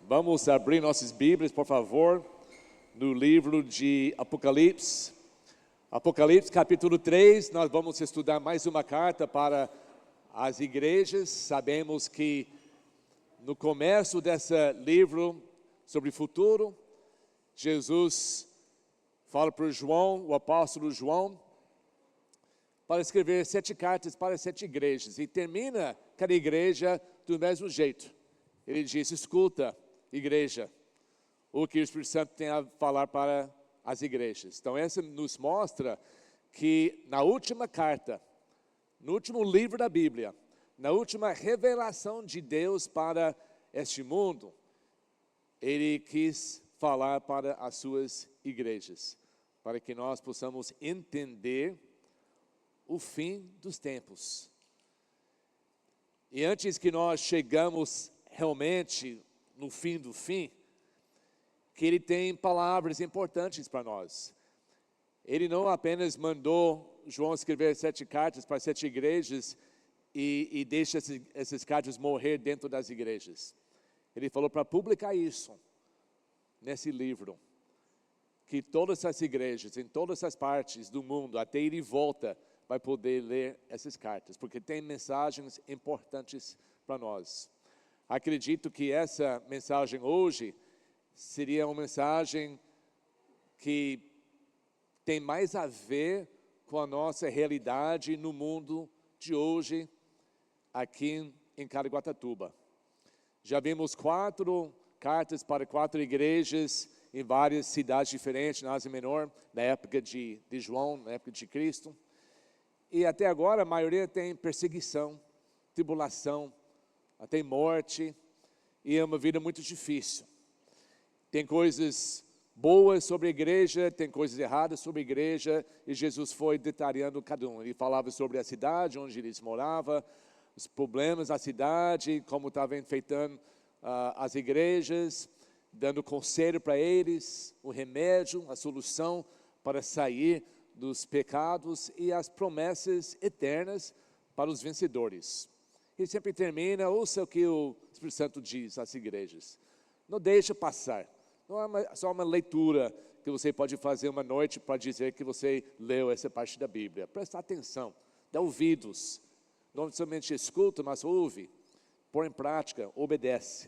Vamos abrir nossas Bíblias, por favor, no livro de Apocalipse. Apocalipse, capítulo 3, nós vamos estudar mais uma carta para as igrejas. Sabemos que no começo desse livro sobre o futuro, Jesus fala para João, o apóstolo João, para escrever 7 cartas para 7 igrejas. E termina cada igreja do mesmo jeito. Ele diz: escuta, igreja, o que o Espírito Santo tem a falar para as igrejas. Então essa nos mostra que na última carta, no último livro da Bíblia, na última revelação de Deus para este mundo, Ele quis falar para as suas igrejas, para que nós possamos entender o fim dos tempos. E antes que nós chegamos realmente no fim do fim, que Ele tem palavras importantes para nós. Ele não apenas mandou João escrever 7 cartas para 7 igrejas e deixa essas cartas morrer dentro das igrejas. Ele falou para publicar isso nesse livro, que todas as igrejas, em todas as partes do mundo, até ir e volta, vai poder ler essas cartas, porque tem mensagens importantes para nós. Acredito que essa mensagem hoje seria uma mensagem que tem mais a ver com a nossa realidade no mundo de hoje, aqui em Caraguatatuba. Já vimos 4 cartas para 4 igrejas em várias cidades diferentes, na Ásia Menor, na época de João, na época de Cristo. E até agora a maioria tem perseguição, tribulação, tem morte, e é uma vida muito difícil. Tem coisas boas sobre a igreja, tem coisas erradas sobre a igreja, e Jesus foi detalhando cada um. Ele falava sobre a cidade onde eles moravam, os problemas da cidade, como estava enfeitando as igrejas, dando conselho para eles, o remédio, a solução para sair dos pecados e as promessas eternas para os vencedores. E sempre termina: ouça o que o Espírito Santo diz às igrejas. Não deixe passar. Não é só uma leitura que você pode fazer uma noite para dizer que você leu essa parte da Bíblia. Presta atenção, dá ouvidos. Não somente escuta, mas ouve, põe em prática, obedece.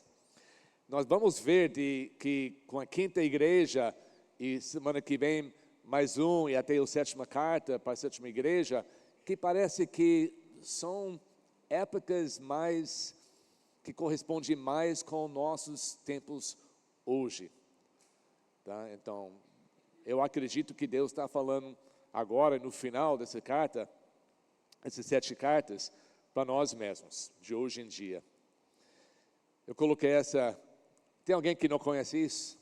Nós vamos ver que com a 5ª igreja, e semana que vem mais um, e até a 7ª carta para a 7ª igreja, que parece que são épocas mais, que correspondem mais com nossos tempos hoje. Tá? Então, eu acredito que Deus está falando agora, no final dessa carta, essas 7 cartas, para nós mesmos, de hoje em dia. Eu coloquei essa. Tem alguém que não conhece isso?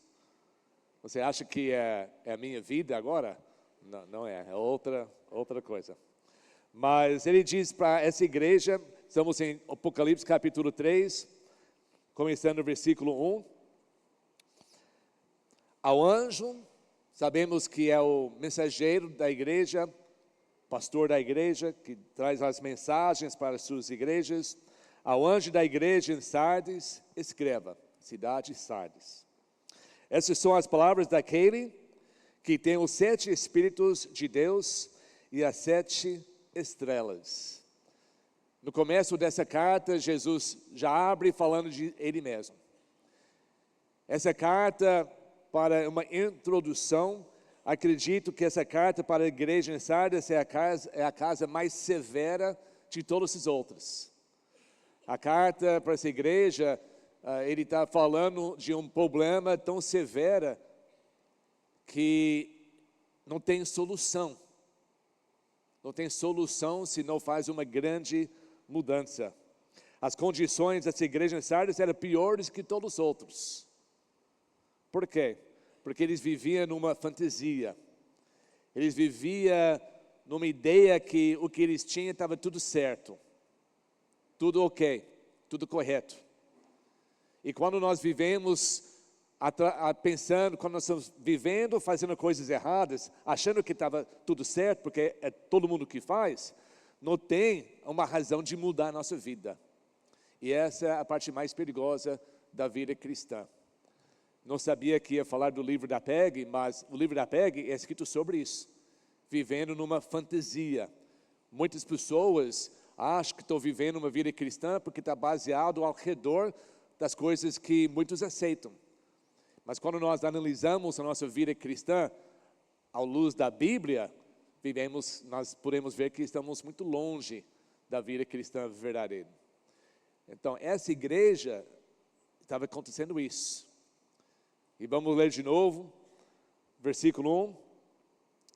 Você acha que é a minha vida agora? Não, não é outra coisa. Mas ele diz para essa igreja, estamos em Apocalipse capítulo 3, começando no versículo 1. Ao anjo, sabemos que é o mensageiro da igreja, pastor da igreja, que traz as mensagens para as suas igrejas. Ao anjo da igreja em Sardes, escreva: cidade Sardes. Essas são as palavras daquele que tem os 7 Espíritos de Deus e as 7 estrelas. No começo dessa carta, Jesus já abre falando de Ele mesmo. Essa carta, para uma introdução, acredito que essa carta para a igreja em Sardes é a casa mais severa de todas as outras. A carta para essa igreja, ele está falando de um problema tão severo que não tem solução. Não tem solução se não faz uma grande mudança. As condições dessa igreja em Sardes eram piores que todos os outros. Por quê? Porque eles viviam numa fantasia. Eles viviam numa ideia que o que eles tinham estava tudo certo. Tudo ok, tudo correto. E quando nós vivemos pensando, quando nós estamos vivendo, fazendo coisas erradas, achando que estava tudo certo, porque é todo mundo que faz, não tem uma razão de mudar a nossa vida. E essa é a parte mais perigosa da vida cristã. não sabia que ia falar do livro da PEG, mas o livro da PEG é escrito sobre isso. Vivendo numa fantasia. Muitas pessoas acham que estão vivendo uma vida cristã porque está baseado ao redor das coisas que muitos aceitam. Mas quando nós analisamos a nossa vida cristã, à luz da Bíblia, nós podemos ver que estamos muito longe da vida cristã verdadeira. Então, essa igreja, estava acontecendo isso. E vamos ler de novo, versículo 1.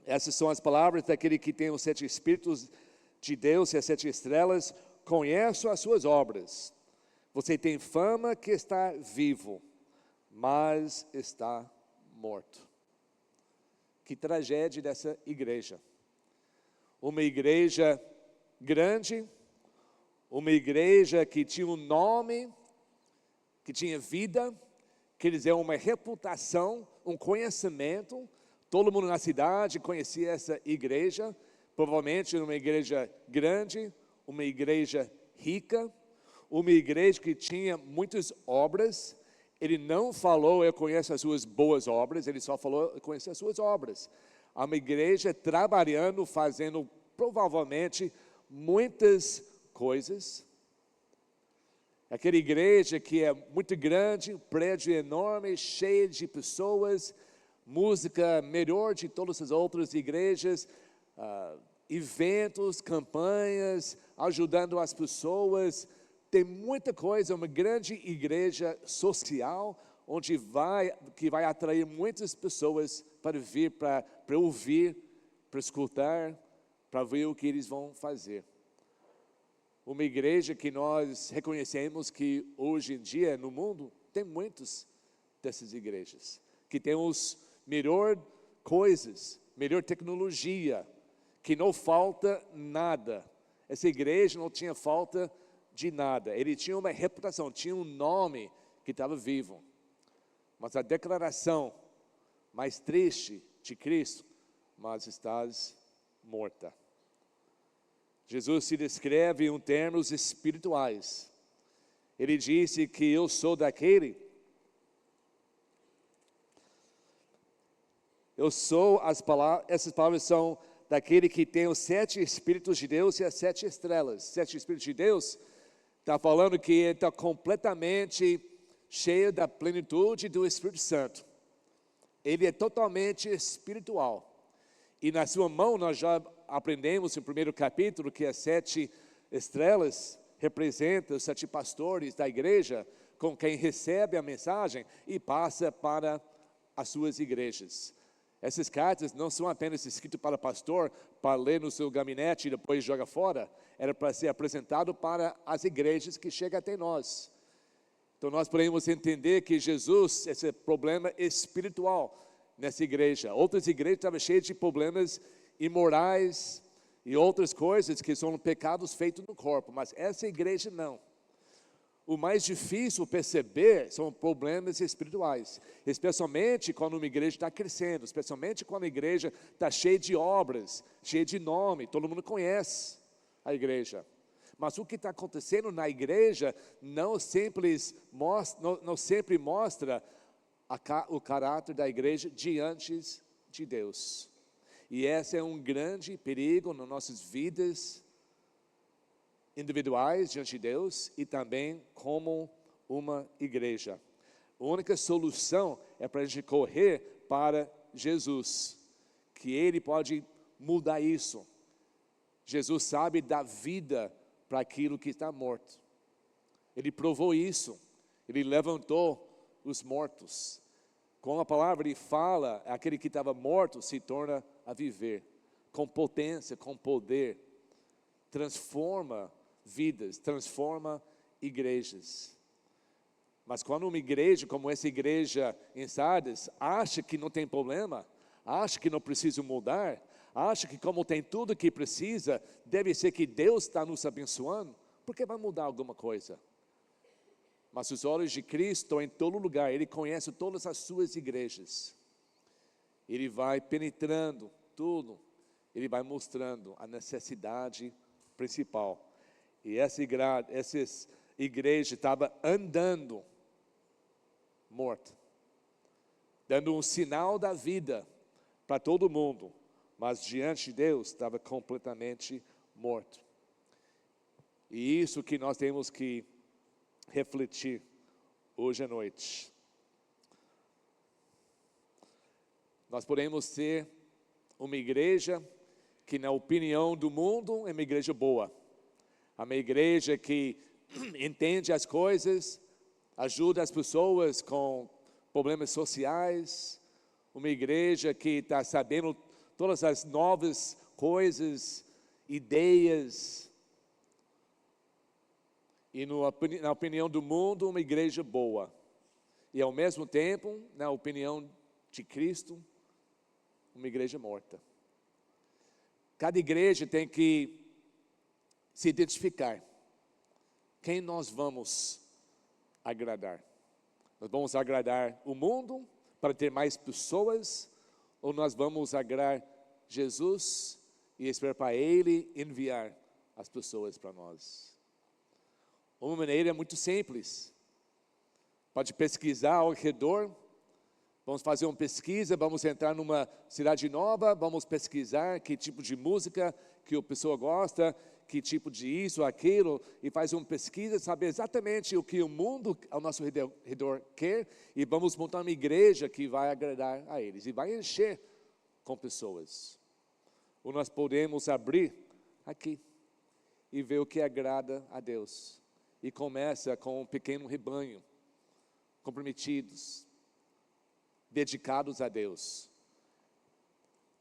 Essas são as palavras daquele que tem os 7 Espíritos de Deus e as 7 estrelas. Conheço as suas obras. Você tem fama que está vivo, mas está morto. Que tragédia dessa igreja. Uma igreja grande, uma igreja que tinha um nome, que tinha vida, quer dizer, uma reputação, um conhecimento. Todo mundo na cidade conhecia essa igreja, provavelmente uma igreja grande, uma igreja rica, uma igreja que tinha muitas obras. Ele não falou, eu conheço as suas boas obras, ele só falou, eu conheço as suas obras. Há uma igreja trabalhando, fazendo provavelmente muitas coisas. Aquela igreja que é muito grande, um prédio enorme, cheio de pessoas, música melhor de todas as outras igrejas, eventos, campanhas, ajudando as pessoas. Tem muita coisa, uma grande igreja social, que vai atrair muitas pessoas para vir, para ouvir, para escutar, para ver o que eles vão fazer. Uma igreja que nós reconhecemos que hoje em dia no mundo tem muitas dessas igrejas, que tem os melhor coisas, melhor tecnologia, que não falta nada. Essa igreja não tinha falta de nada. Ele tinha uma reputação, tinha um nome que estava vivo. Mas a declaração mais triste de Cristo, mas estás morta. Jesus se descreve em termos espirituais. Ele disse que eu sou daquele. Essas palavras são daquele que tem os 7 Espíritos de Deus e as 7 estrelas. 7 Espíritos de Deus está falando que ele está completamente cheio da plenitude do Espírito Santo. Ele é totalmente espiritual. E na sua mão nós já aprendemos no primeiro capítulo que as 7 estrelas representam os 7 pastores da igreja, com quem recebe a mensagem e passa para as suas igrejas. Essas cartas não são apenas escritas para o pastor, para ler no seu gabinete e depois joga fora. Era para ser apresentado para as igrejas que chegam até nós. Então nós podemos entender que Jesus, esse problema espiritual nessa igreja. Outras igrejas estavam cheias de problemas imorais e outras coisas que são pecados feitos no corpo, mas essa igreja não. O mais difícil perceber são problemas espirituais, especialmente quando uma igreja está crescendo, especialmente quando a igreja está cheia de obras, cheia de nome, todo mundo conhece a igreja. Mas o que está acontecendo na igreja não sempre mostra o caráter da igreja diante de Deus. E esse é um grande perigo nas nossas vidas individuais diante de Deus e também como uma igreja. A única solução é para a gente correr para Jesus, que Ele pode mudar isso. Jesus sabe dar vida para aquilo que está morto. Ele provou isso. Ele levantou os mortos. Com a palavra Ele fala, aquele que estava morto se torna a viver. Com potência, com poder. Transforma vidas, transforma igrejas. Mas quando uma igreja, como essa igreja em Sardes, acha que não tem problema, acha que não precisa mudar, acha que como tem tudo que precisa, deve ser que Deus está nos abençoando, porque vai mudar alguma coisa. Mas os olhos de Cristo estão em todo lugar, Ele conhece todas as suas igrejas. Ele vai penetrando tudo, Ele vai mostrando a necessidade principal. E essa igreja estava andando morta. dando um sinal da vida para todo mundo, mas diante de Deus estava completamente morto. E isso que nós temos que refletir hoje à noite. Nós podemos ser uma igreja que, na opinião do mundo, é uma igreja boa. É uma igreja que entende as coisas, ajuda as pessoas com problemas sociais. Uma igreja que está sabendo todas as novas coisas, ideias. E na opinião do mundo, uma igreja boa. E ao mesmo tempo, na opinião de Cristo, uma igreja morta. Cada igreja tem que se identificar. Quem nós vamos agradar? Nós vamos agradar o mundo para ter mais pessoas? Ou nós vamos agradar Jesus e esperar para Ele enviar as pessoas para nós? Uma maneira muito simples. Pode pesquisar ao redor. Vamos fazer uma pesquisa, vamos entrar numa cidade nova, vamos pesquisar que tipo de música que a pessoa gosta, que tipo de isso, aquilo, e faz uma pesquisa, saber exatamente o que o mundo ao nosso redor quer, e vamos montar uma igreja que vai agradar a eles, e vai encher com pessoas. Ou nós podemos abrir aqui, e ver o que agrada a Deus, e começa com um pequeno rebanho, comprometidos, dedicados a Deus,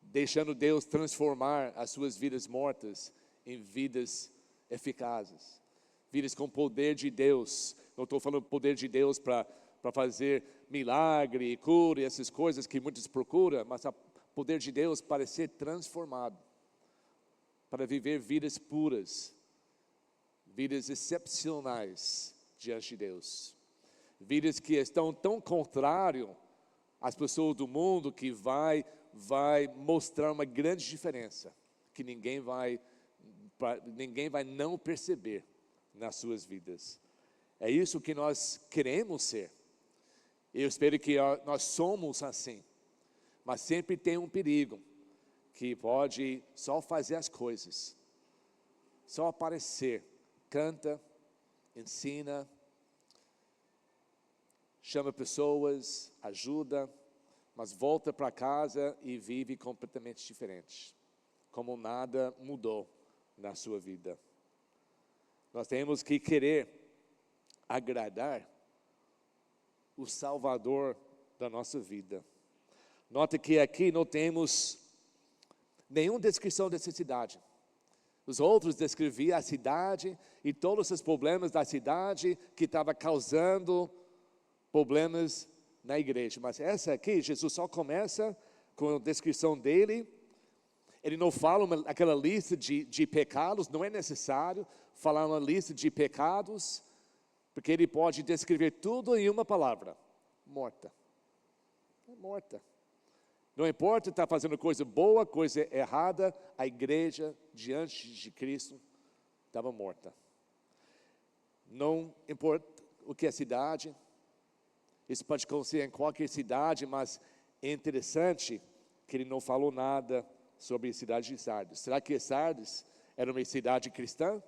deixando Deus transformar as suas vidas mortas em vidas eficazes, vidas com poder de Deus. Não estou falando poder de Deus para fazer milagre, cura e essas coisas que muitos procuram, mas o poder de Deus para ser transformado, para viver vidas puras, vidas excepcionais diante de Deus, vidas que estão tão contrário as pessoas do mundo que vai mostrar uma grande diferença, que ninguém vai não perceber nas suas vidas. É isso que nós queremos ser. Eu espero que nós somos assim, mas sempre tem um perigo, que pode só fazer as coisas, só aparecer, canta, ensina, chama pessoas, ajuda, mas volta para casa e vive completamente diferente, como nada mudou na sua vida. Nós temos que querer agradar o Salvador da nossa vida. Nota que aqui não temos nenhuma descrição dessa cidade. Os outros descreviam a cidade e todos os problemas da cidade que estava causando problemas na igreja, mas essa aqui, Jesus só começa com a descrição dele. Ele não fala aquela lista de pecados, não é necessário falar uma lista de pecados, porque ele pode descrever tudo em uma palavra: morta. É morta. Não importa estar fazendo coisa boa, coisa errada, a igreja diante de Cristo estava morta. Não importa o que é cidade. Isso pode acontecer em qualquer cidade, mas é interessante que ele não falou nada sobre a cidade de Sardes. Será que Sardes era uma cidade cristã?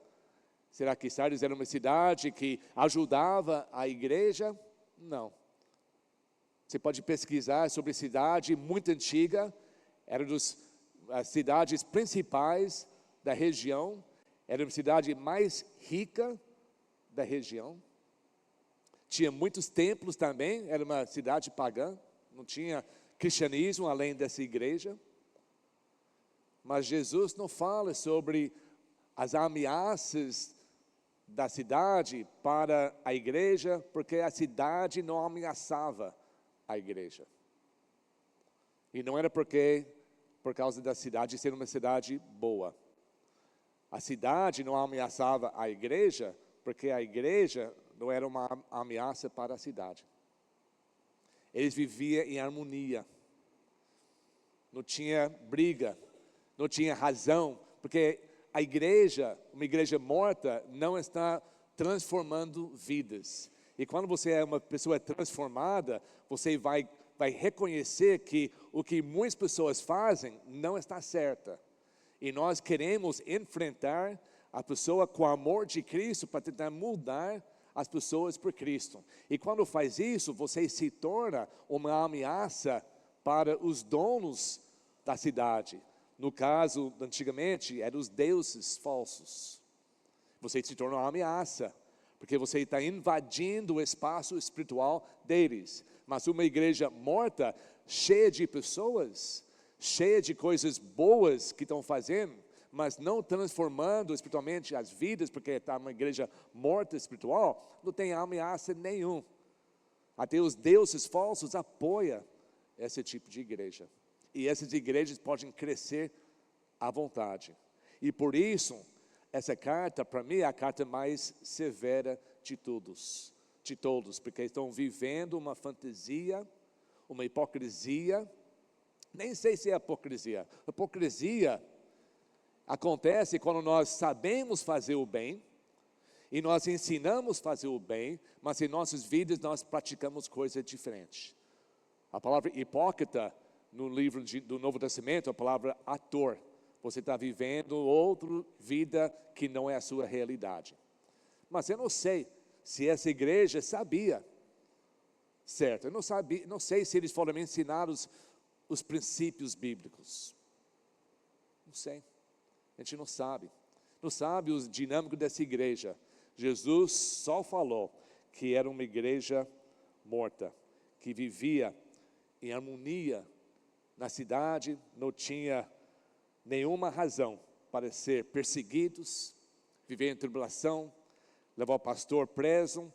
Será que Sardes era uma cidade que ajudava a igreja? Não. Você pode pesquisar sobre a cidade muito antiga, era das cidades principais da região, era uma cidade mais rica da região. Tinha muitos templos também, era uma cidade pagã, não tinha cristianismo além dessa igreja. Mas Jesus não fala sobre as ameaças da cidade para a igreja, porque a cidade não ameaçava a igreja. E não era por causa da cidade ser uma cidade boa. A cidade não ameaçava a igreja, porque a igreja não era uma ameaça para a cidade. Eles viviam em harmonia. Não tinha briga, não tinha razão, porque a igreja, uma igreja morta, não está transformando vidas. E quando você é uma pessoa transformada, você vai vai reconhecer que o que muitas pessoas fazem não está certo. E nós queremos enfrentar a pessoa com o amor de Cristo para tentar mudar as pessoas por Cristo. E quando faz isso, você se torna uma ameaça para os donos da cidade. No caso, antigamente, eram os deuses falsos. Você se torna uma ameaça, porque você está invadindo o espaço espiritual deles. Mas uma igreja morta, cheia de pessoas, cheia de coisas boas que estão fazendo, mas não transformando espiritualmente as vidas, porque está uma igreja morta espiritual, não tem ameaça nenhum. Até os deuses falsos apoiam esse tipo de igreja. E essas igrejas podem crescer à vontade. E por isso, essa carta, para mim, é a carta mais severa de todos, porque estão vivendo uma fantasia, uma hipocrisia. Nem sei se é hipocrisia. Hipocrisia acontece quando nós sabemos fazer o bem, e nós ensinamos a fazer o bem, mas em nossas vidas nós praticamos coisas diferentes. A palavra hipócrita, no livro do Novo Testamento, a palavra ator. Você está vivendo outra vida que não é a sua realidade. Mas eu não sei se essa igreja sabia, certo? Eu não sei se eles foram ensinados os princípios bíblicos. Não sei. A gente não sabe. Não sabe o dinâmico dessa igreja. Jesus só falou que era uma igreja morta, que vivia em harmonia na cidade, não tinha nenhuma razão para ser perseguidos, viver em tribulação, levar o pastor preso,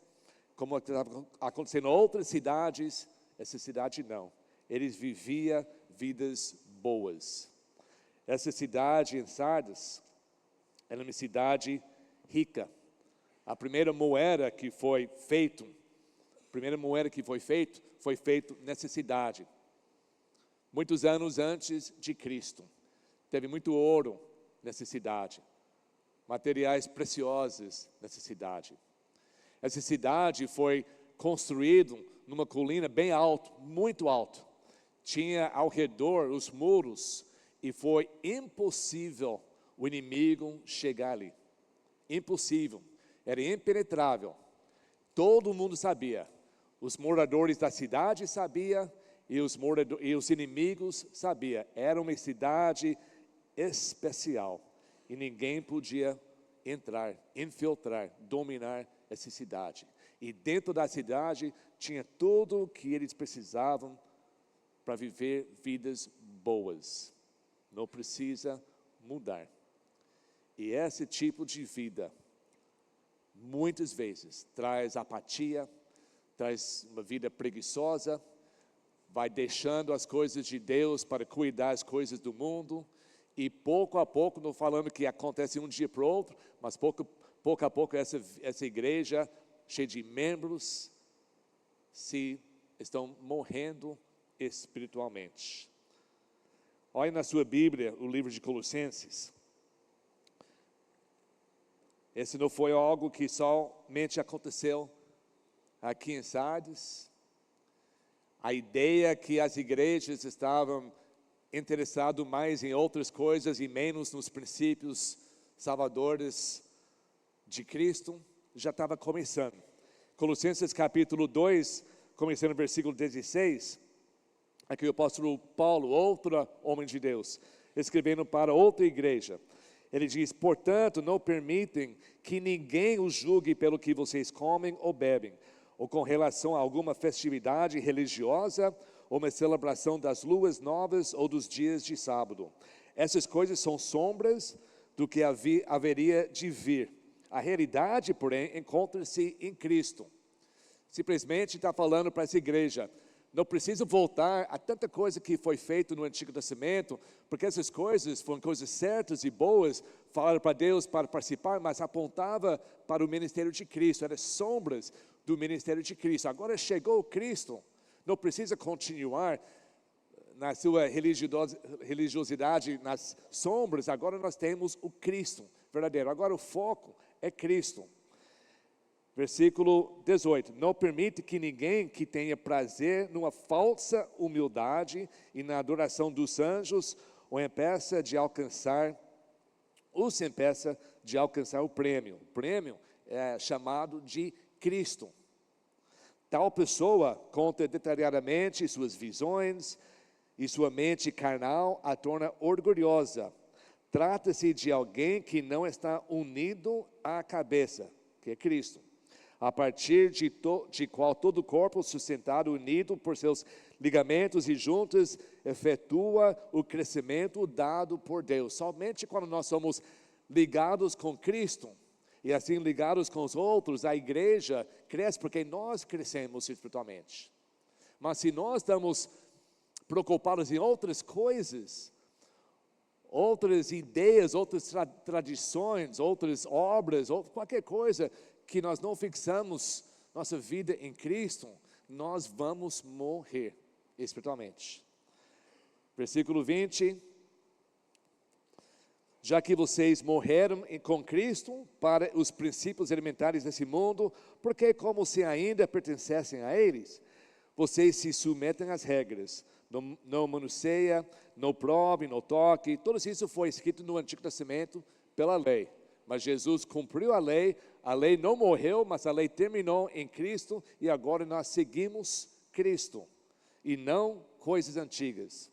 como estava acontecendo em outras cidades. Essa cidade não. Eles viviam vidas boas. Essa cidade em Sardes era uma cidade rica. A primeira moeda que foi feita foi feita nessa cidade. Muitos anos antes de Cristo. Teve muito ouro nessa cidade. Materiais preciosos nessa cidade. Essa cidade foi construída numa colina bem alta, muito alta. Tinha ao redor os muros e foi impossível o inimigo chegar ali. Impossível. Era impenetrável. Todo mundo sabia. Os moradores da cidade sabiam e os inimigos sabiam. Era uma cidade especial e ninguém podia entrar, infiltrar, dominar essa cidade. E dentro da cidade tinha tudo o que eles precisavam para viver vidas boas. Não precisa mudar. E esse tipo de vida, muitas vezes, traz apatia, traz uma vida preguiçosa, vai deixando as coisas de Deus para cuidar das coisas do mundo, e pouco a pouco, não falando que acontece um dia para o outro, mas pouco a pouco essa igreja, cheia de membros, estão morrendo espiritualmente. Olha na sua Bíblia, o livro de Colossenses. Esse não foi algo que somente aconteceu aqui em Sardes. A ideia que as igrejas estavam interessadas mais em outras coisas e menos nos princípios salvadores de Cristo, já estava começando. Colossenses capítulo 2, começando no versículo 16, aqui o apóstolo Paulo, outro homem de Deus, escrevendo para outra igreja. Ele diz: portanto, não permitem que ninguém os julgue pelo que vocês comem ou bebem, ou com relação a alguma festividade religiosa, ou uma celebração das luas novas ou dos dias de sábado. Essas coisas são sombras do que haveria de vir. A realidade, porém, encontra-se em Cristo. Simplesmente está falando para essa igreja: não precisa voltar a tanta coisa que foi feita no Antigo Testamento, porque essas coisas foram coisas certas e boas, falaram para Deus para participar, mas apontava para o ministério de Cristo, eram sombras do ministério de Cristo. Agora chegou Cristo, não precisa continuar na sua religiosidade, nas sombras. Agora nós temos o Cristo verdadeiro, agora o foco é Cristo. Versículo 18. Não permite que ninguém que tenha prazer numa falsa humildade e na adoração dos anjos os impeça de alcançar o prêmio. O prêmio é chamado de Cristo. Tal pessoa conta detalhadamente suas visões e sua mente carnal a torna orgulhosa. Trata-se de alguém que não está unido à cabeça, que é Cristo, a partir de qual todo o corpo sustentado, unido por seus ligamentos e juntas, efetua o crescimento dado por Deus. Somente quando nós somos ligados com Cristo, e assim ligados com os outros, a igreja cresce, porque nós crescemos espiritualmente. Mas se nós estamos preocupados em outras coisas, outras ideias, outras tradições, outras obras, ou qualquer coisa, que nós não fixamos nossa vida em Cristo, nós vamos morrer espiritualmente. Versículo 20. Já que vocês morreram com Cristo para os princípios elementares desse mundo, porque como se ainda pertencessem a eles, vocês se submetem às regras. Não manuseia, não prove, não toque. Tudo isso foi escrito no Antigo Testamento pela lei. Mas Jesus cumpriu a lei não morreu, mas a lei terminou em Cristo, e agora nós seguimos Cristo, e não coisas antigas.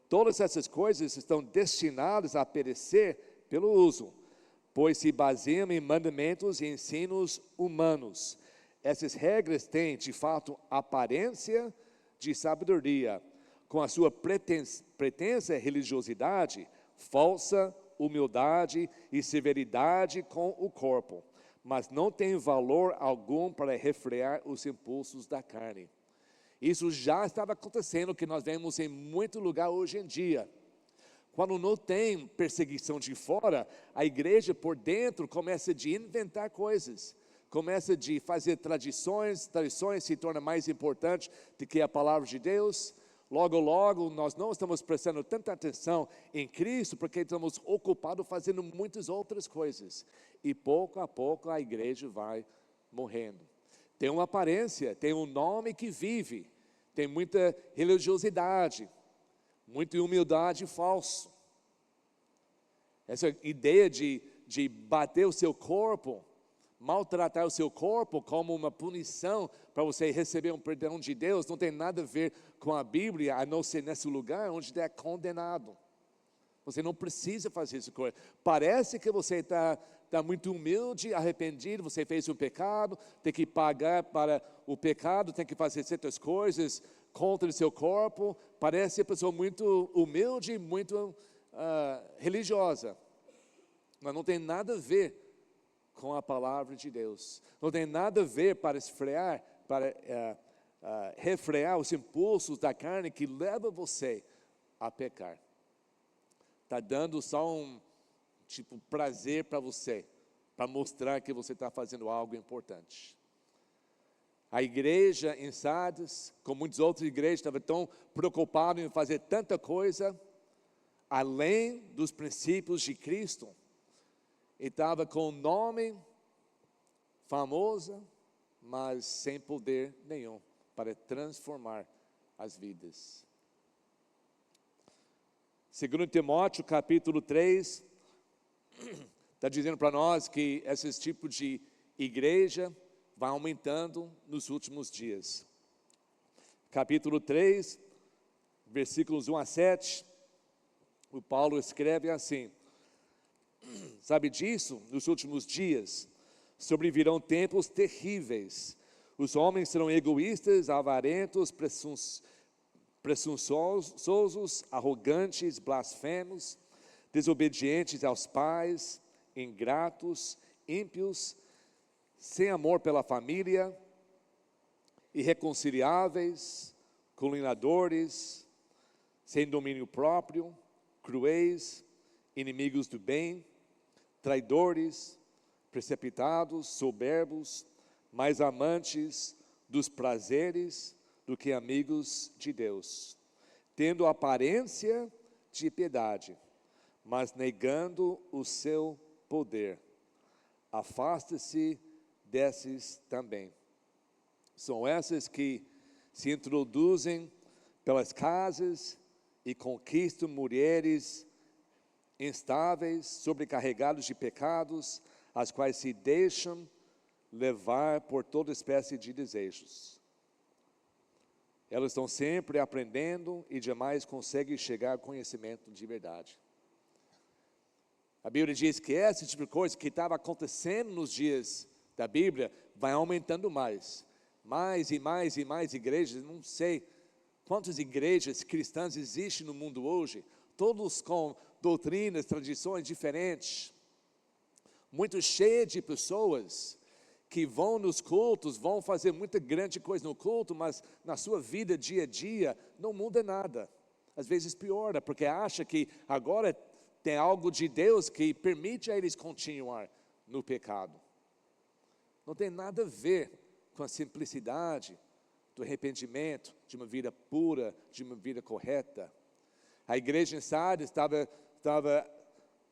Todas essas coisas estão destinadas a perecer pelo uso, pois se baseiam em mandamentos e ensinos humanos. Essas regras têm, de fato, aparência de sabedoria, com a sua pretensa religiosidade, falsa humildade e severidade com o corpo, mas não tem valor algum para refrear os impulsos da carne. Isso já estava acontecendo, que nós vemos em muito lugar hoje em dia. Quando não tem perseguição de fora, a igreja por dentro começa a inventar coisas, começa a fazer tradições se torna mais importante do que a palavra de Deus. Logo, nós não estamos prestando tanta atenção em Cristo, porque estamos ocupados fazendo muitas outras coisas. E pouco a pouco a igreja vai morrendo. Tem uma aparência, tem um nome que vive, tem muita religiosidade, muita humildade falsa. Essa ideia de bater o seu corpo, maltratar o seu corpo como uma punição para você receber um perdão de Deus, não tem nada a ver com a Bíblia, a não ser nesse lugar onde é condenado. Você não precisa fazer isso. Parece que você está muito humilde, arrependido, você fez um pecado, tem que pagar para o pecado, tem que fazer certas coisas contra o seu corpo. Parece uma pessoa muito humilde, muito religiosa, mas não tem nada a ver com a palavra de Deus. Não tem nada a ver para refrear os impulsos da carne que leva você a pecar. Está dando só um prazer para você, para mostrar que você está fazendo algo importante. A igreja em Sardes, como muitas outras igrejas, estava tão preocupada em fazer tanta coisa além dos princípios de Cristo. E estava com um nome famoso, mas sem poder nenhum para transformar as vidas. 2 Timóteo capítulo 3, está dizendo para nós que esse tipo de igreja vai aumentando nos últimos dias. Capítulo 3, versículos 1 a 7, o Paulo escreve assim: sabe disso? Nos últimos dias sobrevirão tempos terríveis. Os homens serão egoístas, avarentos, presunçosos, arrogantes, blasfemos, desobedientes aos pais, ingratos, ímpios, sem amor pela família, irreconciliáveis, caluniadores, sem domínio próprio, cruéis, inimigos do bem, traidores, precipitados, soberbos, mais amantes dos prazeres do que amigos de Deus, tendo aparência de piedade, mas negando o seu poder. Afasta-se desses também. São essas que se introduzem pelas casas e conquistam mulheres instáveis, sobrecarregados de pecados, as quais se deixam levar por toda espécie de desejos. Elas estão sempre aprendendo e jamais conseguem chegar ao conhecimento de verdade. A Bíblia diz que esse tipo de coisa que estava acontecendo nos dias da Bíblia vai aumentando mais. Mais e mais e mais igrejas, não sei quantas igrejas cristãs existem no mundo hoje, todos com doutrinas, tradições diferentes, muito cheia de pessoas que vão nos cultos, vão fazer muita grande coisa no culto, mas na sua vida dia a dia não muda nada. Às vezes piora, porque acha que agora tem algo de Deus que permite a eles continuar no pecado. Não tem nada a ver com a simplicidade do arrependimento, de uma vida pura, de uma vida correta. A igreja em Sardes estava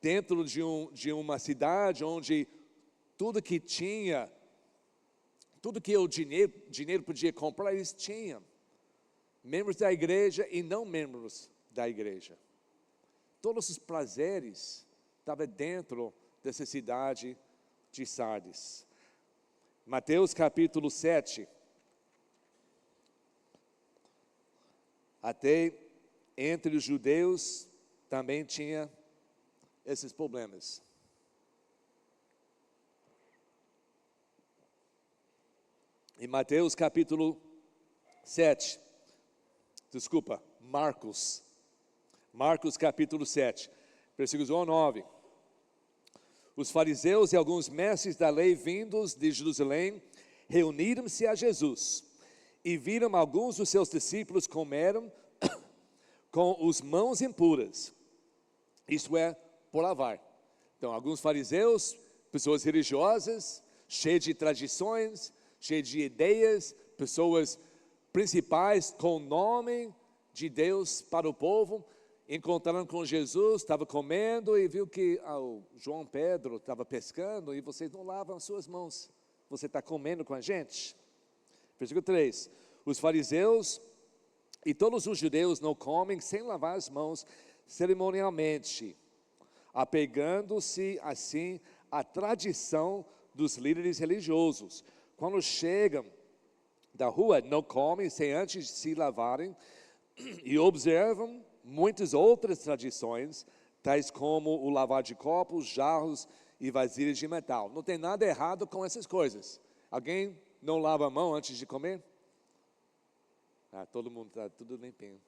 dentro de uma cidade onde tudo que tinha, tudo que o dinheiro podia comprar, eles tinham. Membros da igreja e não membros da igreja. Todos os prazeres estavam dentro dessa cidade de Sardes. Mateus capítulo 7. Até entre os judeus também tinha esses problemas. Em Mateus capítulo 7, Marcos capítulo 7, versículos 1 a 9. Os fariseus e alguns mestres da lei vindos de Jerusalém reuniram-se a Jesus e viram alguns dos seus discípulos comeram com as mãos impuras, isto é, por lavar. Então, alguns fariseus, pessoas religiosas, cheias de tradições, cheias de ideias, pessoas principais com o nome de Deus para o povo, encontraram com Jesus, estava comendo e viu que o João Pedro estava pescando e vocês não lavam as suas mãos. Você está comendo com a gente? Versículo 3. Os fariseus e todos os judeus não comem sem lavar as mãos cerimonialmente, apegando-se assim à tradição dos líderes religiosos. Quando chegam da rua, não comem sem antes se lavarem e observam muitas outras tradições, tais como o lavar de copos, jarros e vasilhas de metal. Não tem nada errado com essas coisas. Alguém não lava a mão antes de comer? Todo mundo está tudo limpinho.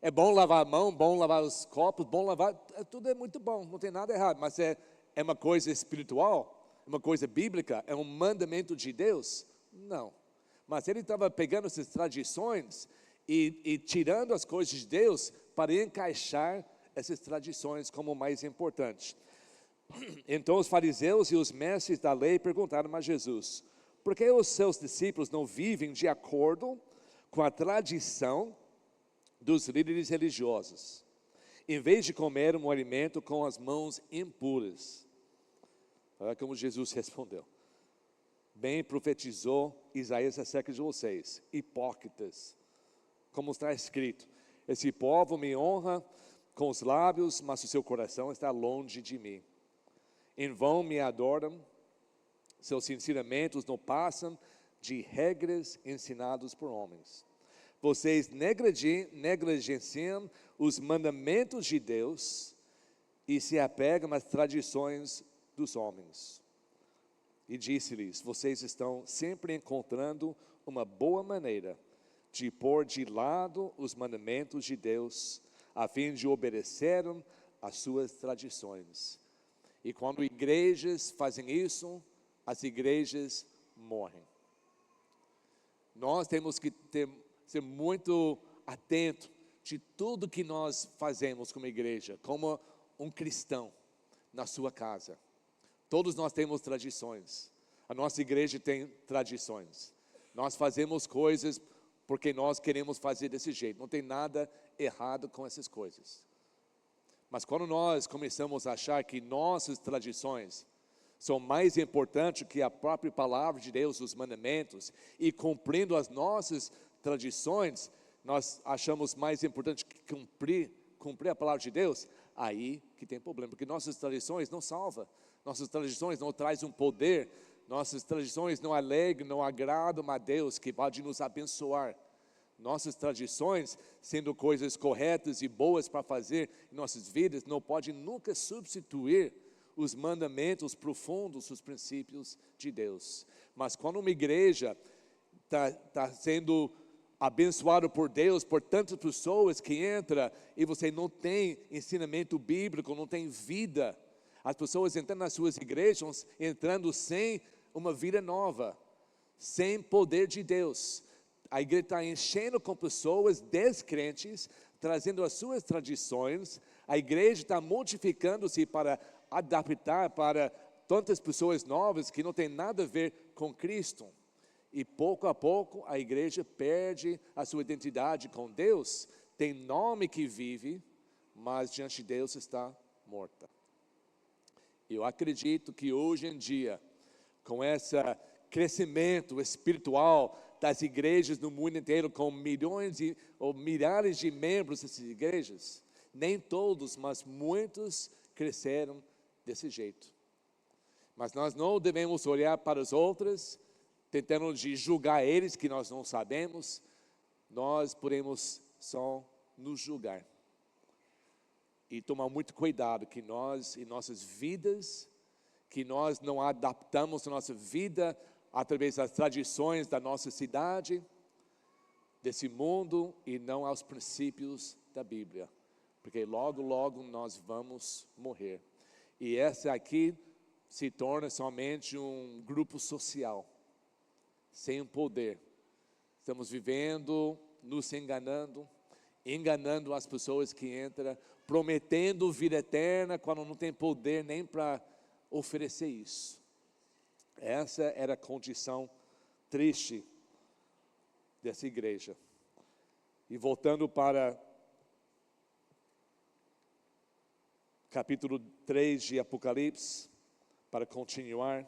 É bom lavar a mão, bom lavar os copos, bom lavar, tudo é muito bom, não tem nada errado, mas é uma coisa espiritual, é uma coisa bíblica, é um mandamento de Deus? Não. Mas ele estava pegando essas tradições e tirando as coisas de Deus para encaixar essas tradições como mais importantes. Então os fariseus e os mestres da lei perguntaram a Jesus: por que os seus discípulos não vivem de acordo com a tradição dos líderes religiosos, em vez de comer um alimento com as mãos impuras? Olha como Jesus respondeu. Bem profetizou Isaías acerca de vocês, hipócritas, como está escrito: esse povo me honra com os lábios, mas o seu coração está longe de mim. Em vão me adoram, seus ensinamentos não passam de regras ensinadas por homens. Vocês negligenciam os mandamentos de Deus e se apegam às tradições dos homens. E disse-lhes: vocês estão sempre encontrando uma boa maneira de pôr de lado os mandamentos de Deus, a fim de obedecerem às suas tradições. E quando igrejas fazem isso, as igrejas morrem. Nós temos que ser muito atentos de tudo que nós fazemos como igreja, como um cristão na sua casa. Todos nós temos tradições. A nossa igreja tem tradições. Nós fazemos coisas porque nós queremos fazer desse jeito. Não tem nada errado com essas coisas. Mas quando nós começamos a achar que nossas tradições são mais importantes que a própria palavra de Deus, os mandamentos, e cumprindo as nossas tradições, nós achamos mais importante que cumprir a palavra de Deus, aí que tem problema, porque nossas tradições não salvam, nossas tradições não trazem um poder, nossas tradições não alegram, não agradam a Deus, que pode nos abençoar. Nossas tradições, sendo coisas corretas e boas para fazer em nossas vidas, não podem nunca substituir os mandamentos profundos, os princípios de Deus. Mas quando uma igreja está sendo abençoada por Deus, por tantas pessoas que entram, e você não tem ensinamento bíblico, não tem vida, as pessoas entrando nas suas igrejas, entrando sem uma vida nova, sem poder de Deus. A igreja está enchendo com pessoas descrentes, trazendo as suas tradições. A igreja está modificando-se para adaptar para tantas pessoas novas que não tem nada a ver com Cristo. E pouco a pouco a igreja perde a sua identidade com Deus. Tem nome que vive, mas diante de Deus está morta. Eu acredito que hoje em dia, com esse crescimento espiritual das igrejas no mundo inteiro, com milhões ou milhares de membros dessas igrejas, nem todos, mas muitos cresceram desse jeito. Mas nós não devemos olhar para os outros, tentando de julgar eles, que nós não sabemos. Nós podemos só nos julgar. E tomar muito cuidado que nós, em nossas vidas, que nós não adaptamos a nossa vida através das tradições da nossa cidade, desse mundo, e não aos princípios da Bíblia. Porque logo, logo nós vamos morrer. E essa aqui se torna somente um grupo social, sem poder. Estamos vivendo, nos enganando, enganando as pessoas que entram, prometendo vida eterna, quando não tem poder nem para oferecer isso. Essa era a condição triste dessa igreja. E voltando para capítulo 3 de Apocalipse, para continuar,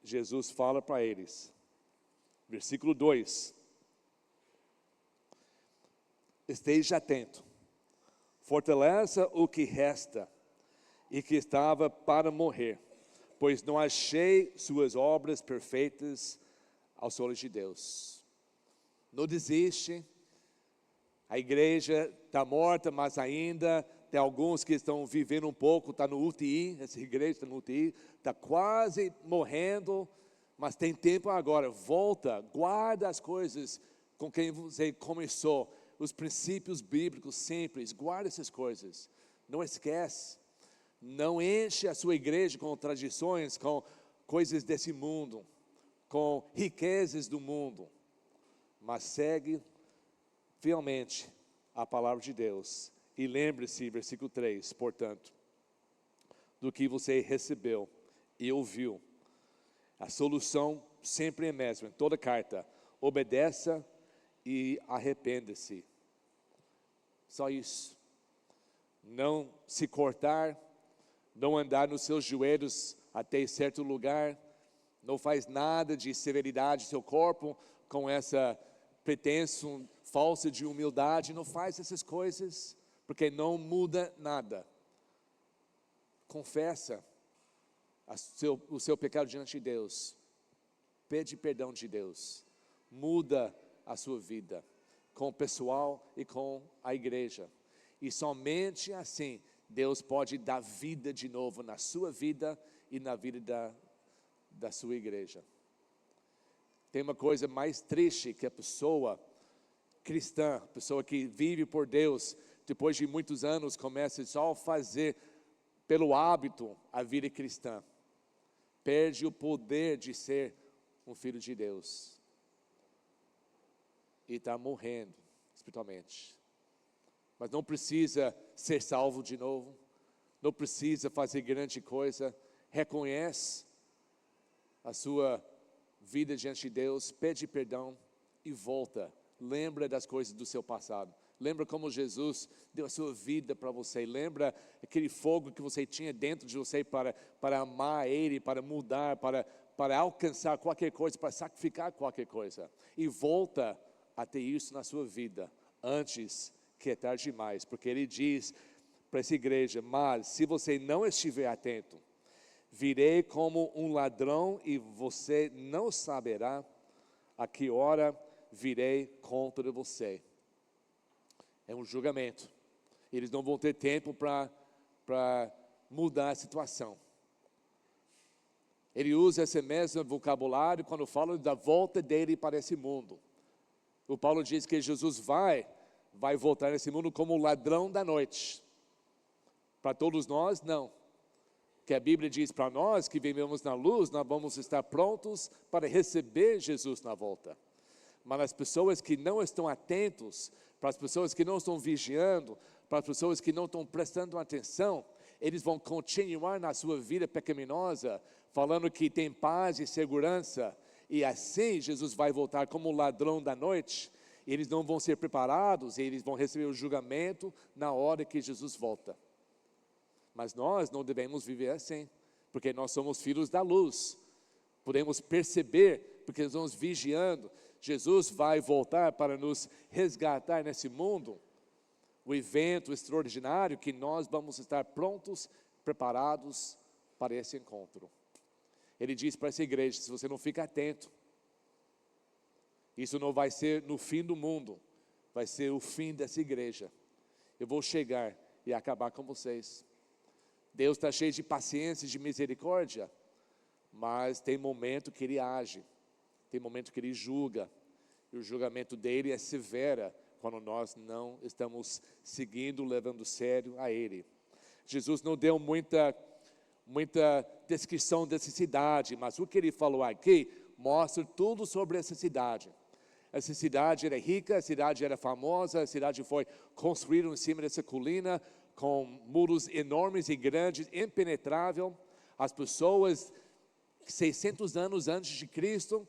Jesus fala para eles, versículo 2, esteja atento, fortaleça o que resta e que estava para morrer, pois não achei suas obras perfeitas aos olhos de Deus. Não desiste, a igreja está morta, mas ainda tem alguns que estão vivendo um pouco, está no UTI, essa igreja está no UTI, está quase morrendo, mas tem tempo agora, volta, guarda as coisas com quem você começou, os princípios bíblicos simples, guarda essas coisas, não esquece, não enche a sua igreja com tradições, com coisas desse mundo, com riquezas do mundo, mas segue fielmente a palavra de Deus. E lembre-se, versículo 3, portanto, do que você recebeu e ouviu. A solução sempre é a mesma, em toda carta. Obedeça e arrependa-se. Só isso. Não se cortar, não andar nos seus joelhos até certo lugar, não faz nada de severidade no seu corpo, com essa pretensão falsa de humildade, não faz essas coisas, porque não muda nada. Confessa o seu pecado diante de Deus, pede perdão de Deus, muda a sua vida, com o pessoal e com a igreja, e somente assim, Deus pode dar vida de novo na sua vida e na vida da sua igreja. Tem uma coisa mais triste que a pessoa cristã, a pessoa que vive por Deus, depois de muitos anos começa só a fazer pelo hábito a vida cristã, perde o poder de ser um filho de Deus e está morrendo espiritualmente. Mas não precisa ser salvo de novo, não precisa fazer grande coisa, reconhece a sua vida diante de Deus, pede perdão e volta, lembra das coisas do seu passado, Lembra como Jesus deu a sua vida para você. Lembra aquele fogo que você tinha dentro de você para amar Ele, para mudar, para alcançar qualquer coisa, para sacrificar qualquer coisa. E volta a ter isso na sua vida, antes que é tarde demais. Porque Ele diz para essa igreja: mas se você não estiver atento, virei como um ladrão e você não saberá a que hora virei contra você. É um julgamento. Eles não vão ter tempo para mudar a situação. Ele usa esse mesmo vocabulário quando fala da volta dele para esse mundo. O Paulo diz que Jesus vai voltar nesse mundo como o ladrão da noite. Para todos nós, não. Que a Bíblia diz para nós que vivemos na luz, nós vamos estar prontos para receber Jesus na volta. Mas as pessoas que não estão atentos, para as pessoas que não estão vigiando, para as pessoas que não estão prestando atenção, eles vão continuar na sua vida pecaminosa, falando que tem paz e segurança, e assim Jesus vai voltar como o ladrão da noite. Eles não vão ser preparados, eles vão receber o julgamento na hora que Jesus volta. Mas nós não devemos viver assim, porque nós somos filhos da luz. Podemos perceber, porque nós vamos vigiando. Jesus vai voltar para nos resgatar nesse mundo, o evento extraordinário que nós vamos estar prontos, preparados para esse encontro. Ele diz para essa igreja: se você não fica atento, isso não vai ser no fim do mundo, vai ser o fim dessa igreja. Eu vou chegar e acabar com vocês. Deus está cheio de paciência, de misericórdia, mas tem momento que Ele age, tem momento que Ele julga, e o julgamento dEle é severo, quando nós não estamos seguindo, levando sério a Ele. Jesus não deu muita descrição dessa cidade, mas o que Ele falou aqui, mostra tudo sobre essa cidade. Essa cidade era rica, a cidade era famosa, a cidade foi construída em cima dessa colina, com muros enormes e grandes, impenetrável. As pessoas, 600 anos antes de Cristo,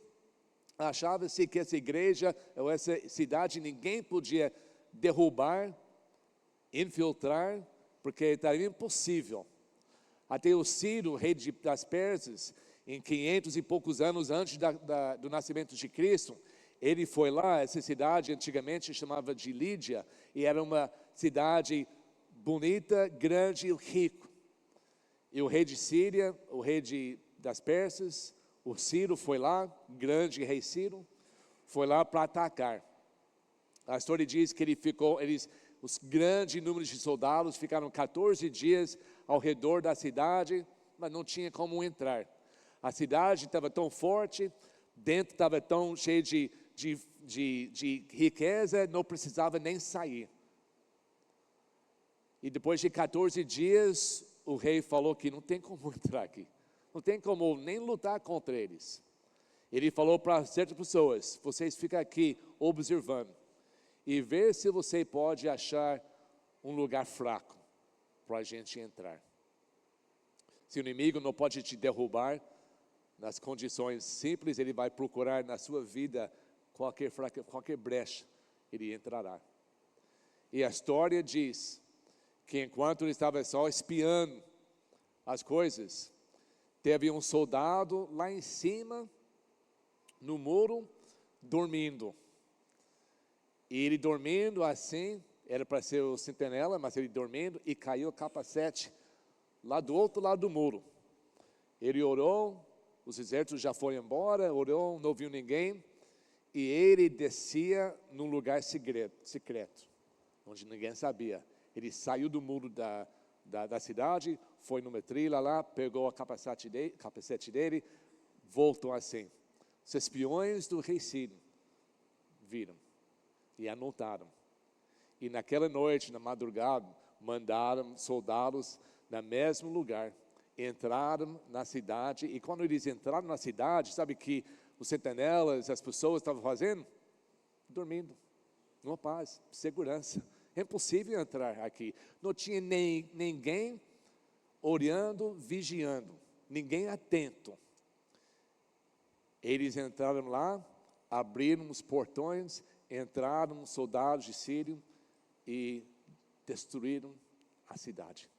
achavam-se que essa igreja, ou essa cidade, ninguém podia derrubar, infiltrar, porque estava impossível. Até o Ciro, rei das Persas, em 500 e poucos anos antes do nascimento de Cristo, ele foi lá. Essa cidade antigamente chamava de Lídia, e era uma cidade bonita, grande e rico. E o rei de Síria, o rei das Persas, o Ciro foi lá, grande rei Ciro, foi lá para atacar. A história diz que os grandes números de soldados ficaram 14 dias ao redor da cidade, mas não tinha como entrar. A cidade estava tão forte, dentro estava tão cheio de riqueza, não precisava nem sair. E depois de 14 dias, o rei falou que não tem como entrar aqui. Não tem como nem lutar contra eles. Ele falou para certas pessoas: vocês ficam aqui observando e ver se você pode achar um lugar fraco para a gente entrar. Se o inimigo não pode te derrubar nas condições simples, ele vai procurar na sua vida qualquer brecha, ele entrará. E a história diz que enquanto ele estava só espiando as coisas, teve um soldado lá em cima, no muro, dormindo. E ele dormindo assim, era para ser o sentinela, mas ele dormindo, e caiu o capacete lá do outro lado do muro. Ele orou, os exércitos já foram embora, orou, não viu ninguém, e ele descia num lugar secreto, onde ninguém sabia. Ele saiu do muro da cidade, foi numa trilha lá, pegou a capacete dele, voltou assim. Os espiões do rei Ciro viram e anotaram. E naquela noite, na madrugada, mandaram soldados no mesmo lugar, entraram na cidade. E quando eles entraram na cidade, sabe que os sentinelas, as pessoas estavam fazendo? Dormindo, numa paz, segurança. É impossível entrar aqui. Não tinha ninguém olhando, vigiando, ninguém atento. Eles entraram lá, abriram os portões, entraram soldados de Sírio, e destruíram a cidade.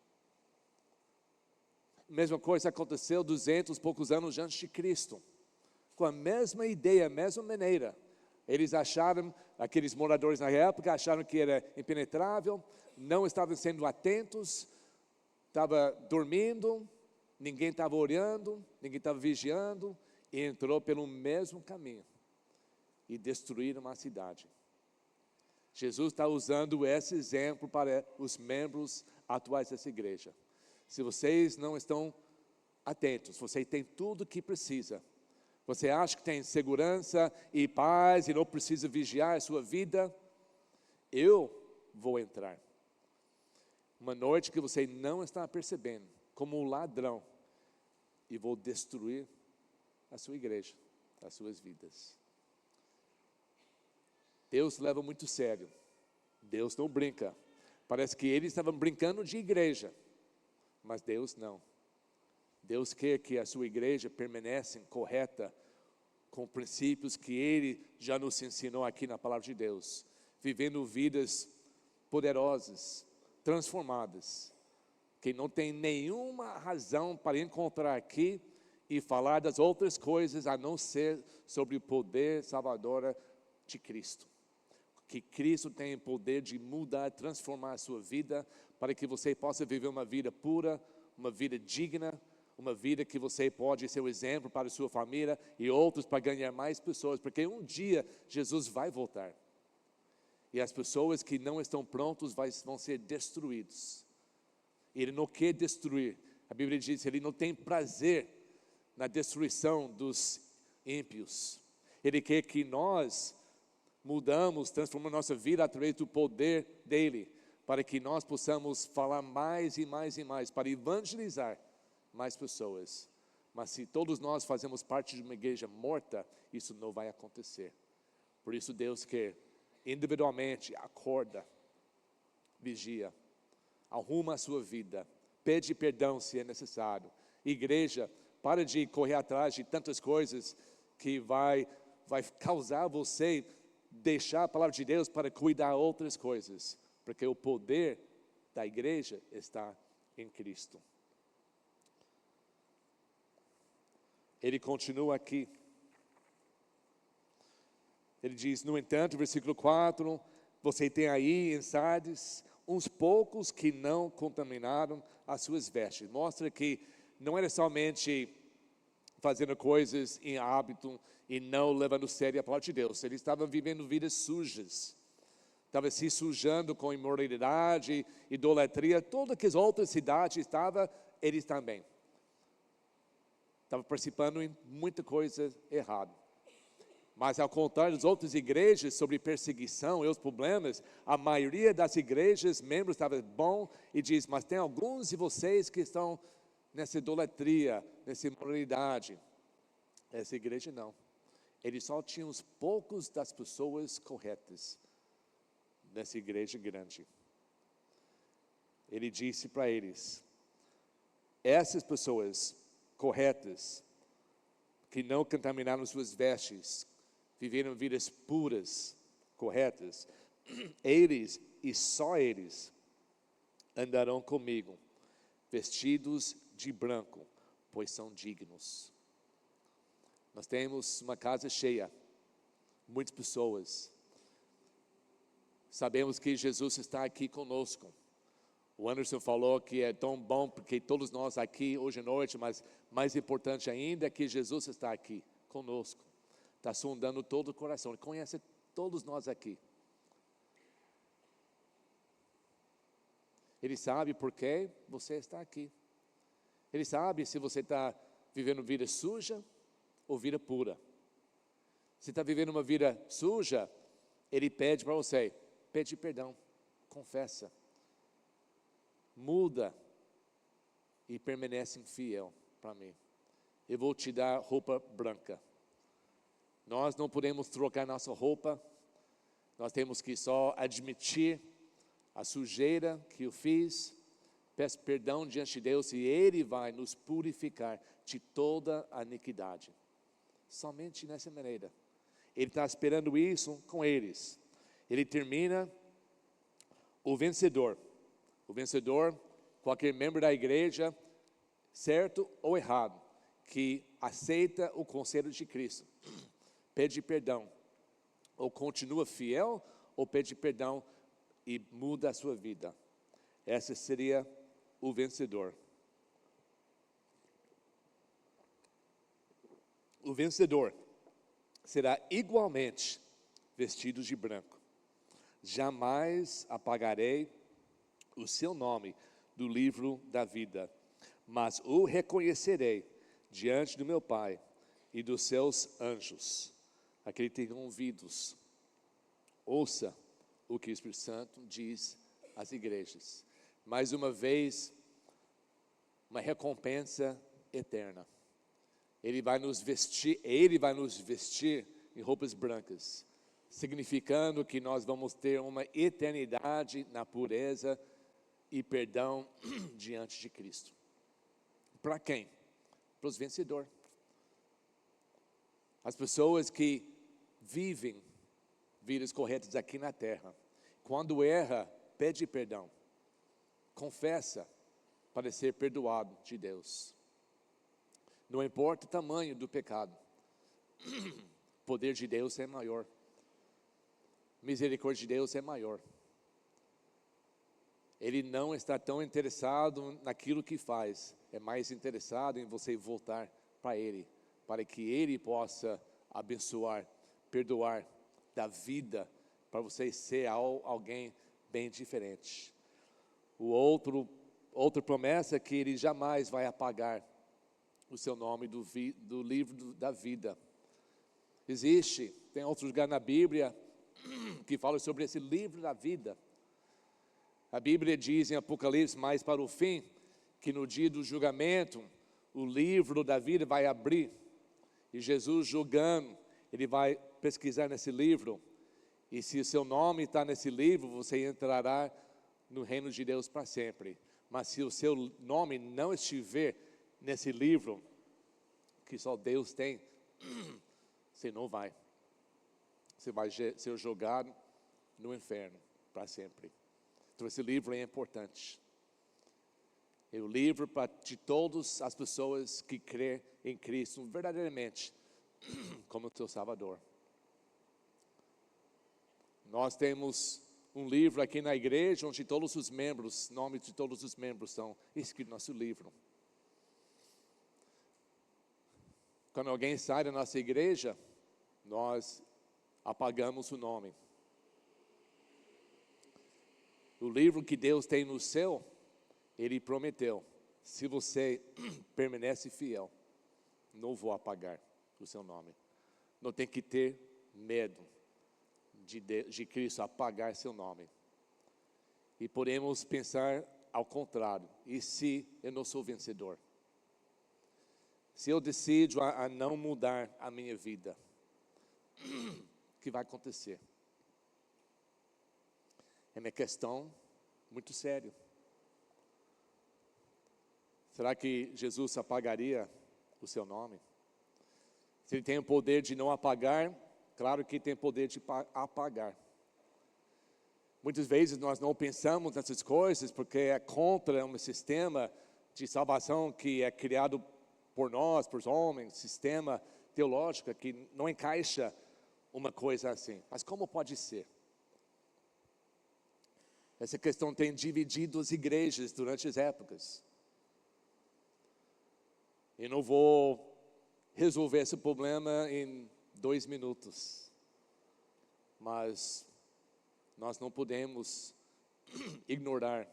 Mesma coisa aconteceu 200 e poucos anos antes de Cristo. Com a mesma ideia, a mesma maneira. Eles acharam, aqueles moradores na época, acharam que era impenetrável, não estavam sendo atentos, estava dormindo, ninguém estava orando, ninguém estava vigiando, e entrou pelo mesmo caminho. E destruíram a cidade. Jesus está usando esse exemplo para os membros atuais dessa igreja. Se vocês não estão atentos, você tem tudo o que precisa. Você acha que tem segurança e paz e não precisa vigiar a sua vida? Eu vou entrar. Uma noite que você não está percebendo, como um ladrão, e vou destruir a sua igreja, as suas vidas. Deus leva muito sério. Deus não brinca. Parece que eles estavam brincando de igreja, mas Deus não. Deus quer que a sua igreja permaneça correta, com princípios que Ele já nos ensinou aqui na Palavra de Deus, vivendo vidas poderosas, transformadas, que não tem nenhuma razão para encontrar aqui e falar das outras coisas, a não ser sobre o poder salvador de Cristo. Que Cristo tem o poder de mudar, transformar a sua vida, para que você possa viver uma vida pura, uma vida digna, uma vida que você pode ser um exemplo para a sua família e outros para ganhar mais pessoas, porque um dia Jesus vai voltar. E as pessoas que não estão prontos vão ser destruídos. Ele não quer destruir. A Bíblia diz que Ele não tem prazer na destruição dos ímpios. Ele quer que nós mudamos, transformamos nossa vida através do poder dEle, para que nós possamos falar mais e mais e mais, para evangelizar mais pessoas. Mas se todos nós fazemos parte de uma igreja morta, isso não vai acontecer. Por isso Deus quer, individualmente, acorda, vigia, arruma a sua vida, pede perdão se é necessário. Igreja, para de correr atrás de tantas coisas que vai causar você deixar a palavra de Deus para cuidar de outras coisas, porque o poder da igreja está em Cristo. Ele continua aqui. Ele diz, no entanto, versículo 4, você tem aí em Sardes uns poucos que não contaminaram as suas vestes. Mostra que não era somente fazendo coisas em hábito e não levando a sério a palavra de Deus. Eles estavam vivendo vidas sujas. Estavam se sujando com imoralidade, idolatria. Todas as outras cidades estavam, eles também. Estavam participando em muita coisa errada. Mas ao contrário das outras igrejas sobre perseguição e os problemas, a maioria das igrejas, membros, estava bom e diz, mas tem alguns de vocês que estão nessa idolatria, nessa imoralidade. Essa igreja não. Eles só tinham uns poucos das pessoas corretas nessa igreja grande. Ele disse para eles, essas pessoas corretas, que não contaminaram suas vestes, viveram vidas puras, corretas, eles e só eles andarão comigo, vestidos de branco, pois são dignos. Nós temos uma casa cheia, muitas pessoas. Sabemos que Jesus está aqui conosco. O Anderson falou que é tão bom porque todos nós aqui hoje à noite, mas mais importante ainda é que Jesus está aqui conosco. Está sondando todo o coração, Ele conhece todos nós aqui. Ele sabe por que você está aqui. Ele sabe se você está vivendo vida suja ou vida pura. Se está vivendo uma vida suja, Ele pede para você, pede perdão, confessa, muda e permanece fiel para mim. Eu vou te dar roupa branca. Nós não podemos trocar nossa roupa, nós temos que só admitir a sujeira que eu fiz, peço perdão diante de Deus e Ele vai nos purificar de toda a iniquidade. Somente nessa maneira. Ele está esperando isso com eles. Ele termina O vencedor, qualquer membro da igreja, certo ou errado, que aceita o conselho de Cristo, pede perdão, ou continua fiel, ou pede perdão e muda a sua vida. Esse seria o vencedor. O vencedor será igualmente vestido de branco. Jamais apagarei o seu nome do livro da vida, mas o reconhecerei diante do meu Pai e dos seus anjos. Aquele que tem ouvidos, ouça o que o Espírito Santo diz às igrejas. Mais uma vez, uma recompensa eterna. Ele vai nos vestir em roupas brancas, significando que nós vamos ter uma eternidade na pureza e perdão diante de Cristo. Para quem? Para os vencedores. As pessoas que vivem vidas corretas aqui na terra. Quando erra, pede perdão. Confessa para ser perdoado de Deus. Não importa o tamanho do pecado. O poder de Deus é maior. A misericórdia de Deus é maior. Ele não está tão interessado naquilo que faz. É mais interessado em você voltar para Ele, para que Ele possa abençoar, perdoar, dar vida, para você ser alguém bem diferente. Outra promessa é que Ele jamais vai apagar o seu nome do livro da vida. Tem outro lugar na Bíblia que fala sobre esse livro da vida. A Bíblia diz em Apocalipse, mais para o fim, que no dia do julgamento, o livro da vida vai abrir. E Jesus julgando, Ele vai pesquisar nesse livro. E se o seu nome está nesse livro, você entrará no reino de Deus para sempre. Mas se o seu nome não estiver nesse livro, que só Deus tem, você não vai. Você vai ser jogado no inferno para sempre. Então esse livro é importante. É o livro de todas as pessoas que crêem em Cristo verdadeiramente como seu Salvador. Nós temos um livro aqui na igreja onde todos os membros, nomes de todos os membros são escritos no nosso livro. Quando alguém sai da nossa igreja, nós apagamos o nome. O livro que Deus tem no céu, Ele prometeu, se você permanece fiel, não vou apagar o seu nome. Não tem que ter medo de Cristo apagar seu nome. E podemos pensar ao contrário, e se eu não sou vencedor? Se eu decido a não mudar a minha vida, o que vai acontecer? É uma questão muito séria. Será que Jesus apagaria o seu nome? Se Ele tem o poder de não apagar, claro que tem poder de apagar. Muitas vezes nós não pensamos nessas coisas porque é contra um sistema de salvação que é criado por nós, por homens, sistema teológico que não encaixa uma coisa assim. Mas como pode ser? Essa questão tem dividido as igrejas durante as épocas. Eu não vou resolver esse problema em 2 minutos. Mas nós não podemos ignorar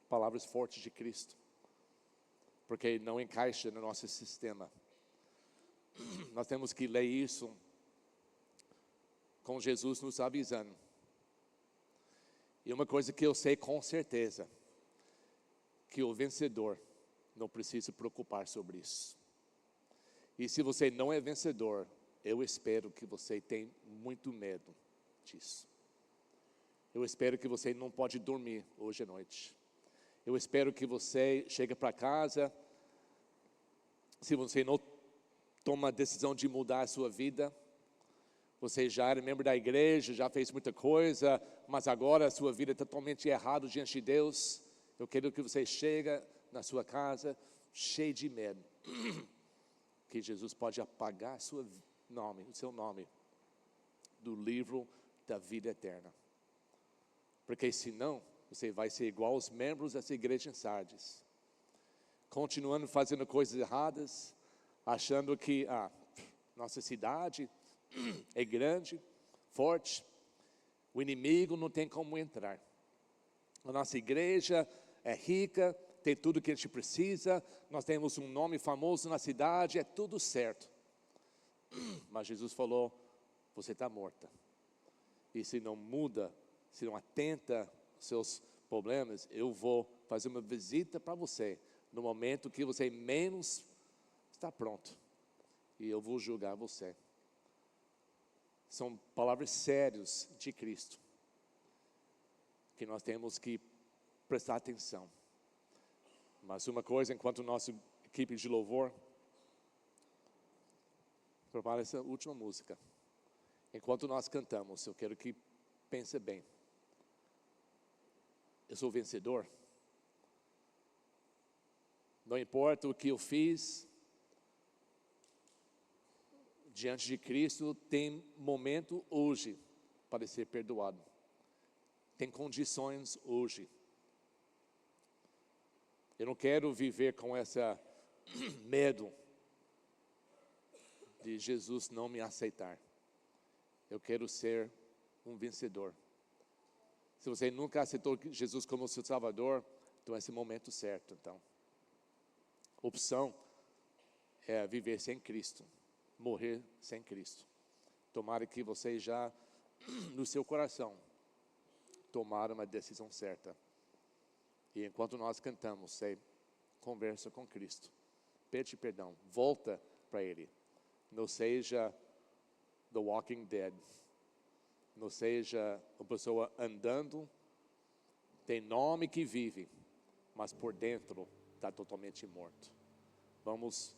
palavras fortes de Cristo, porque não encaixa no nosso sistema. Nós temos que ler isso com Jesus nos avisando. E uma coisa que eu sei com certeza, que o vencedor não precisa se preocupar sobre isso. E se você não é vencedor, eu espero que você tenha muito medo disso. Eu espero que você não pode dormir hoje à noite. Eu espero que você chegue para casa, se você não toma a decisão de mudar a sua vida, Você já era membro da igreja, já fez muita coisa, mas agora a sua vida é totalmente errada diante de Deus. Eu quero que você chegue na sua casa cheio de medo, que Jesus pode apagar o seu nome do livro da vida eterna. Porque senão, você vai ser igual aos membros dessa igreja em Sardes, continuando fazendo coisas erradas, achando que nossa cidade é grande, forte, o inimigo não tem como entrar. A nossa igreja é rica, tem tudo que a gente precisa, nós temos um nome famoso na cidade, é tudo certo. Mas Jesus falou, você está morta. E se não muda, se não atenta aos seus problemas, eu vou fazer uma visita para você, no momento que você menos está pronto. E eu vou julgar você. São palavras sérias de Cristo, que nós temos que prestar atenção. Mas uma coisa, enquanto nossa equipe de louvor prepara essa última música, enquanto nós cantamos, eu quero que pense bem. Eu sou vencedor. Não importa o que eu fiz, diante de Cristo, tem momento hoje para ser perdoado. Tem condições hoje. Eu não quero viver com esse medo de Jesus não me aceitar. Eu quero ser um vencedor. Se você nunca aceitou Jesus como seu Salvador, então esse é o momento certo. Então, opção é viver sem Cristo, morrer sem Cristo. Tomara que você já, no seu coração, tomar uma decisão certa. E enquanto nós cantamos, você conversa com Cristo, pede perdão, volta para Ele. Não seja The Walking Dead, não seja uma pessoa andando, tem nome que vive, mas por dentro está totalmente morto. Vamos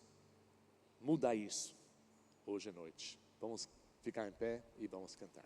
mudar isso hoje à noite. Vamos ficar em pé e vamos cantar.